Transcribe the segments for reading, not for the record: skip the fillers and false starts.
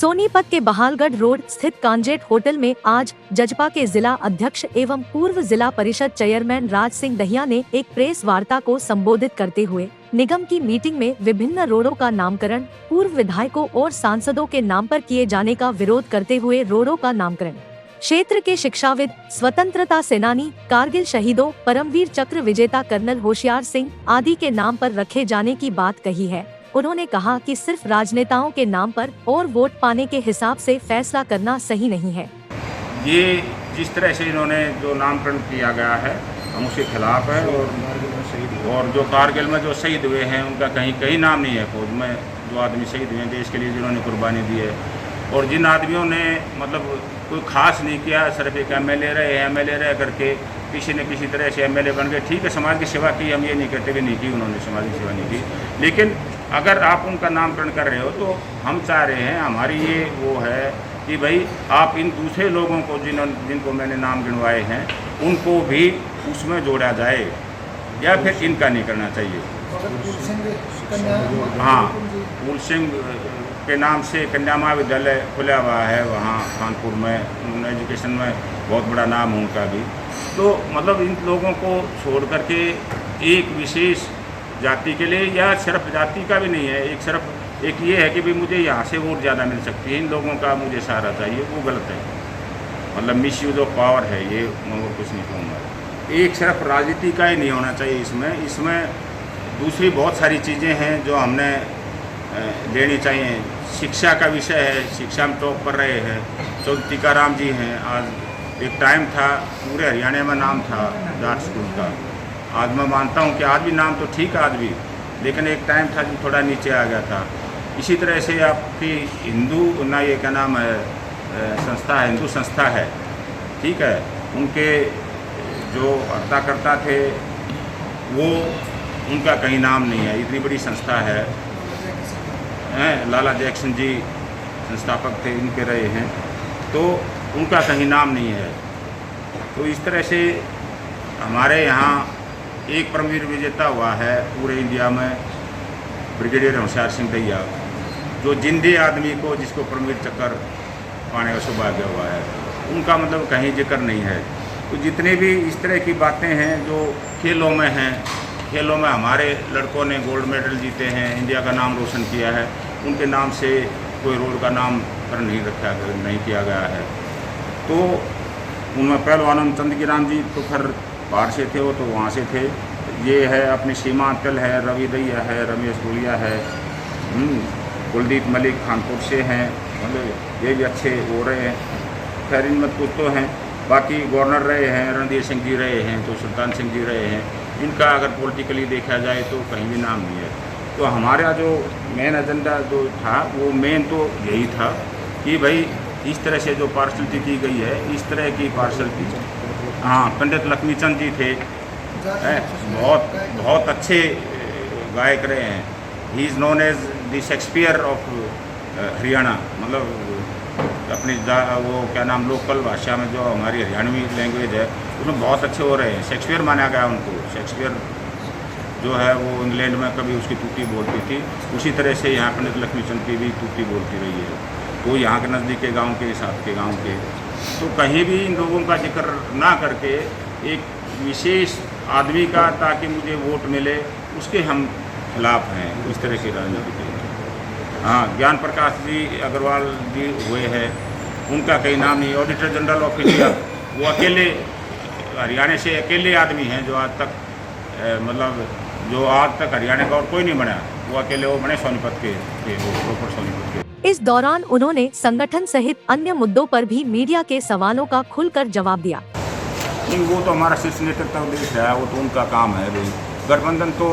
सोनीपत के बहालगढ़ रोड स्थित कांजेट होटल में आज जजपा के जिला अध्यक्ष एवं पूर्व जिला परिषद चेयरमैन राज सिंह दहिया ने एक प्रेस वार्ता को संबोधित करते हुए निगम की मीटिंग में विभिन्न रोडों का नामकरण पूर्व विधायकों और सांसदों के नाम पर किए जाने का विरोध करते हुए रोडों का नामकरण क्षेत्र के शिक्षाविद, स्वतंत्रता सेनानी, कारगिल शहीदों, परमवीर चक्र विजेता कर्नल होशियार सिंह आदि के नाम पर रखे जाने की बात कही है। उन्होंने कहा कि सिर्फ राजनेताओं के नाम पर और वोट पाने के हिसाब से फैसला करना सही नहीं है। ये जिस तरह से इन्होंने जो नामकरण किया गया है हम उसके खिलाफ है और जो कारगिल में जो शहीद हुए हैं उनका कहीं नाम नहीं है फौज में। जो आदमी शहीद हुए हैं देश के लिए जिन्होंने कुर्बानी दी है और जिन आदमियों ने मतलब कोई खास नहीं किया, सिर्फ एक एमएलए रहे करके किसी न किसी तरह से एमएलए बन गए। ठीक है, समाज की सेवा की, हम ये नहीं कहते कि नहीं की, उन्होंने समाज की सेवा नहीं की, लेकिन अगर आप उनका नामकरण कर रहे हो तो हम चाह रहे हैं, हमारी ये वो है कि भाई आप इन दूसरे लोगों को जिनको मैंने नाम गिनवाए हैं उनको भी उसमें जोड़ा जाए या फिर इनका नहीं करना चाहिए। हाँ, फूल सिंह के नाम से कन्या महाविद्यालय खुला हुआ है वहाँ कानपुर में, एजुकेशन में बहुत बड़ा नाम है उनका भी। तो मतलब इन लोगों को छोड़ करके एक विशेष जाति के लिए, या सिर्फ जाति का भी नहीं है, एक ये है कि भी मुझे यहाँ से वोट ज़्यादा मिल सकती है, इन लोगों का मुझे सहारा चाहिए, वो गलत है। मतलब मिसयूज ऑफ पावर है ये, मैं कुछ नहीं कहूँगा। एक सिर्फ राजनीति का ही नहीं होना चाहिए इसमें दूसरी बहुत सारी चीज़ें हैं जो हमने लेनी चाहिए। शिक्षा का विषय है, शिक्षा में टॉप कर रहे हैं, चौधरी टीकाराम जी हैं। आज एक टाइम था पूरे हरियाणा में नाम था जाट स्कूल का, आज मैं मानता हूँ कि आज भी नाम तो ठीक है आज भी, लेकिन एक टाइम था जो थोड़ा नीचे आ गया था। इसी तरह से आपकी हिंदू ना ये क्या नाम है संस्था है, हिंदू संस्था है, ठीक है, उनके जो हर्ताकर्ता थे वो उनका कहीं नाम नहीं है। इतनी बड़ी संस्था है, लाला जैक्सन जी संस्थापक थे, इनके रहे हैं, तो उनका कहीं नाम नहीं है। तो इस तरह से हमारे यहाँ एक परमवीर विजेता हुआ है पूरे इंडिया में, ब्रिगेडियर होशियार सिंह दहिया, जो जिंदे आदमी को जिसको परमवीर चक्र पाने का सौभाग्य हुआ है, उनका मतलब कहीं जिक्र नहीं है। तो जितने भी इस तरह की बातें हैं जो खेलों में हैं, खेलों में हमारे लड़कों ने गोल्ड मेडल जीते हैं, इंडिया का नाम रोशन किया है, उनके नाम से कोई रोड का नाम पर नहीं किया गया है। तो उनमें पहलवान चंद्रगिराम जी तो फिर बाहर से थे, वो तो वहाँ से थे। ये है अपनी सीमा अंचल है, रवि दहिया है, रमेश गुड़िया है, कुलदीप मलिक कानपुर से हैं, मतलब ये भी अच्छे हो रहे हैं। खैर इनमें कुछ तो हैं, बाकी गवर्नर रहे हैं, रणधीर सिंह जी रहे हैं, तो सुल्तान सिंह जी रहे हैं। इनका अगर पॉलिटिकली देखा जाए तो कहीं भी नाम नहीं है। तो हमारा जो मेन एजेंडा जो था वो मेन तो यही था कि भाई इस तरह से जो पार्शलिटी की गई है, इस तरह की पार्शलिटी। हाँ, पंडित लक्ष्मीचंद जी थे, बहुत अच्छे गायक रहे हैं। He is known as the Shakespeare of Haryana, मतलब अपनी वो क्या नाम लोकल भाषा में जो हमारी हरियाणवी लैंग्वेज है उसमें बहुत अच्छे हो रहे हैं। शेक्सपियर माना गया उनको। शेक्सपियर जो है वो इंग्लैंड में कभी उसकी तूती बोलती थी, उसी तरह से यहाँ पंडित लक्ष्मीचंद की भी तूती बोलती रही है। वो यहाँ के नज़दीक के गाँव के हिसाब के गाँव के, तो कहीं भी इन लोगों का जिक्र ना करके एक विशेष आदमी का ताकि मुझे वोट मिले, उसके हम खिलाफ हैं इस तरह की राजनीति के। हाँ, ज्ञान प्रकाश जी अग्रवाल जी हुए हैं, उनका कहीं नाम नहीं। ऑडिटर जनरल ऑफ इंडिया, वो अकेले हरियाणा से अकेले आदमी हैं जो आज तक हरियाणा का और कोई नहीं बना, वो अकेले वो बने सोनीपत के प्रॉपर सोनीपत के। इस दौरान उन्होंने संगठन सहित अन्य मुद्दों पर भी मीडिया के सवालों का खुलकर जवाब दिया। नहीं, वो तो हमारा शीर्ष नेतृत्व देख रहा है, वो तो उनका काम है भाई। गठबंधन तो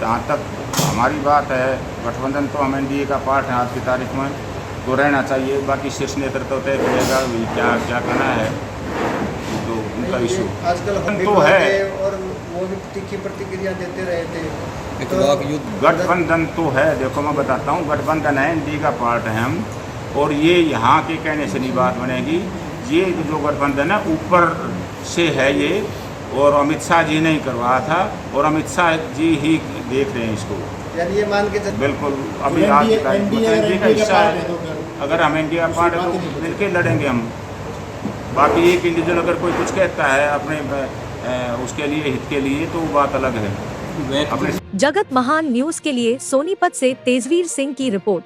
जहाँ तक हमारी बात है, गठबंधन तो हम एनडीए का पार्ट है आज की तारीख में, तो रहना चाहिए। बाकी शीर्ष नेतृत्व तय करेगा क्या करना है, तो उनका इशू आजकल तो है। और वो भी तीखी प्रतिक्रिया देते रहे थे। गठबंधन तो है, देखो मैं बताता हूँ, गठबंधन है, एनडीए का पार्ट है हम, और ये यहाँ के कहने से नहीं बात बनेगी। ये जो गठबंधन है ऊपर से है ये, और अमित शाह जी ने ही करवाया था, और अमित शाह जी ही देख रहे हैं इसको। यानी ये मान के बिल्कुल अभी आज का हिस्सा है। अगर हम इंडिया पार्ट है तो मिलके लड़ेंगे हम। बाकी एक इंडिविजुअल अगर कोई कुछ कहता है अपने उसके लिए हित के लिए तो वो बात अलग है। अपने जगत महान न्यूज के लिए सोनीपत से तेजवीर सिंह की रिपोर्ट।